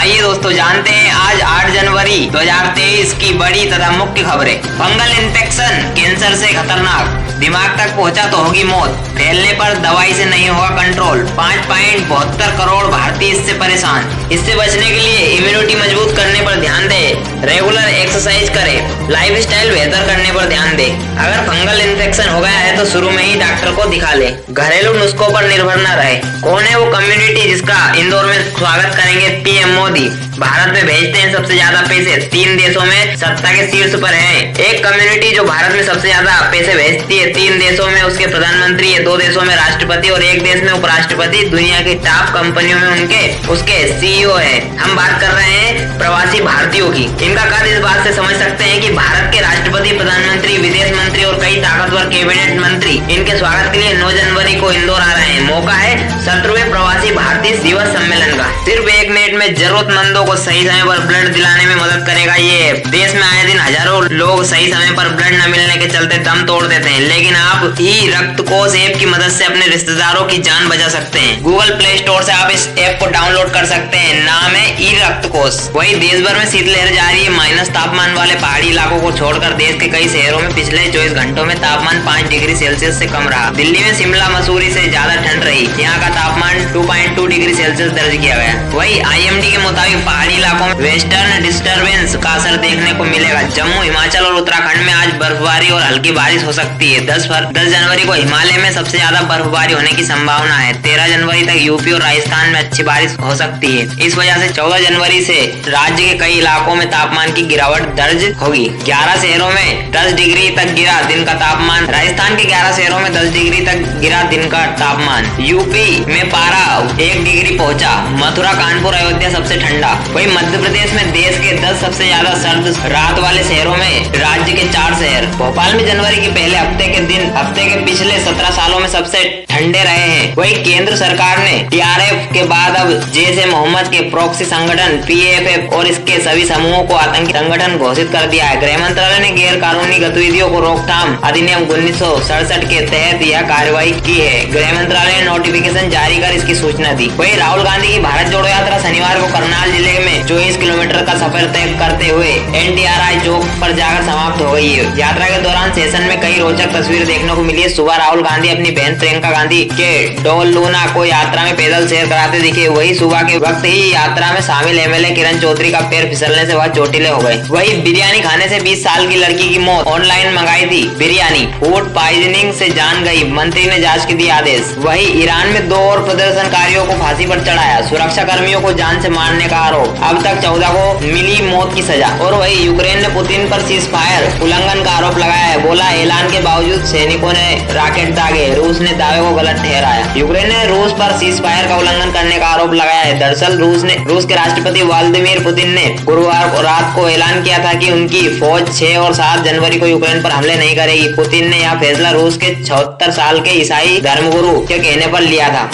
आइए दोस्तों जानते हैं आज 8 जनवरी 2023 की बड़ी तथा मुख्य खबरें। फंगल इन्फेक्शन कैंसर से खतरनाक, दिमाग तक पहुंचा तो होगी मौत, फैलने पर दवाई से नहीं होगा कंट्रोल। 5.72 करोड़ भारतीय इससे परेशान। इससे बचने के लिए इम्यूनिटी मजबूत करने पर ध्यान दें, रेगुलर एक्सरसाइज करें, लाइफस्टाइल बेहतर करने पर ध्यान दें। अगर फंगल इन्फेक्शन हो गया है तो शुरू में ही डॉक्टर को दिखा ले। घरेलू नुस्खों पर निर्भर न रहे। कौन है वो कम्युनिटी जिसका इंदौर में स्वागत करेंगे पीएम मोदी? भारत में भेजते हैं सबसे ज्यादा पैसे, 3 देशों में सत्ता के शीर्ष पर है। एक कम्युनिटी जो भारत में सबसे ज्यादा पैसे भेजती है, 3 देशों में उसके प्रधानमंत्री है, 2 देशों में राष्ट्रपति और 1 देश में उपराष्ट्रपति। दुनिया की टॉप कंपनियों में उसके सीईओ है। हम बात कर रहे हैं प्रवासी भारतीयों की। इनका कद इस बात से समझ सकते हैं कि भारत के राष्ट्रपति, प्रधानमंत्री, विदेश मंत्री और कई ताकतवर कैबिनेट मंत्री इनके स्वागत के लिए 9 जनवरी को इंदौर आ रहे हैं। मौका है 17वें प्रवासी भारतीय दिवस सम्मेलन का। सिर्फ 1 मिनट में जरूरतमंदों को सही समय पर ब्लड दिलाने में मदद करेगा ये। देश में आए दिन हजारों लोग सही समय पर ब्लड न मिलने के चलते दम तोड़ देते हैं, लेकिन आप ई रक्त कोष ऐप की मदद से अपने रिश्तेदारों की जान बचा सकते हैं। गूगल प्ले स्टोर से आप इस ऐप को डाउनलोड कर सकते हैं। नाम है ई रक्त कोष। वही देश भर में शीतलहर जारी है। माइनस तापमान वाले पहाड़ी इलाकों को छोड़कर देश के कई शहरों में पिछले 24 घंटों में तापमान 5 डिग्री सेल्सियस से कम रहा। दिल्ली में शिमला मसूरी से ज्यादा ठंड रही। यहाँ का तापमान 2.2 डिग्री सेल्सियस दर्ज किया गया। वही IMD के मुताबिक पहाड़ी इलाकों में वेस्टर्न डिस्टर्बेंस का असर देखने को मिलेगा। जम्मू, हिमाचल और उत्तराखंड में आज बर्फबारी और हल्की बारिश हो सकती है। 10 जनवरी को हिमालय में सबसे ज्यादा बर्फबारी होने की संभावना है। 13 जनवरी तक यूपी और राजस्थान में अच्छी बारिश हो सकती है। इस वजह से 14 जनवरी से राज्य के कई इलाकों में तापमान की गिरावट दर्ज होगी। 11 शहरों में 10 डिग्री तक गिरा दिन का तापमान। राजस्थान के 11 शहरों में 10 डिग्री तक गिरा दिन का तापमान। यूपी में पारा 1 डिग्री पहुंचा। मथुरा, कानपुर, अयोध्या सबसे ठंडा। वही मध्य प्रदेश में देश के 10 सबसे ज्यादा सर्द रात वाले शहरों में राज्य के 4 शहर। भोपाल में जनवरी के पहले हफ्ते के पिछले 17 सालों में सबसे ठंडे रहे हैं। वही केंद्र सरकार ने TRF के बाद अब जैश-ए-मोहम्मद के प्रॉक्सी संगठन PFF और इसके सभी समूहों को आतंकी संगठन घोषित कर दिया है। गृह मंत्रालय ने गैर कानूनी गतिविधियों को रोकथाम अधिनियम 1967 के तहत यह कार्रवाई की है। गृह मंत्रालय ने नोटिफिकेशन जारी कर इसकी सूचना दी। वही राहुल गांधी की भारत जोड़ो यात्रा शनिवार को करनाल जिले में 24 किलोमीटर का सफर तय करते हुए NTRI चौक पर जाकर समाप्त हो गई है। यात्रा के दौरान सेशन में कई रोचक तस्वीरें देखने को मिली है। सुबह राहुल गांधी अपनी बहन प्रियंका गांधी के डोल लूना को यात्रा में पैदल सैर कराते दिखे। वही सुबह के वक्त ही यात्रा में शामिल MLA किरण चौधरी का पैर फिसलने से वह चोटिले हो गए। वही बिरयानी खाने से 20 साल की लड़की की मौत। ऑनलाइन मंगाई थी बिरयानी, फूड पॉइजनिंग से जान गई। मंत्री ने जांच के दिए आदेश। वही ईरान में 2 और प्रदर्शनकारियों को फांसी पर चढ़ाया। सुरक्षा कर्मियों को जान से मारने का आरोप। अब तक 14 को मिली मौत की सजा। और वही यूक्रेन ने पुतिन पर सीज फायर उल्लंघन का आरोप लगाया है। बोला ऐलान के बावजूद सैनिकों ने राकेट दागे। रूस ने दावे को गलत ठहराया। यूक्रेन ने रूस पर सीज फायर का उल्लंघन करने का आरोप लगाया है। दरअसल रूस के राष्ट्रपति व्लादिमीर पुतिन ने गुरुवार को रात को ऐलान किया था कि उनकी फौज 6 और 7 जनवरी को यूक्रेन पर हमले नहीं करेगी। पुतिन ने यह फैसला रूस के 76 साल के ईसाई धर्मगुरु के कहने पर लिया था।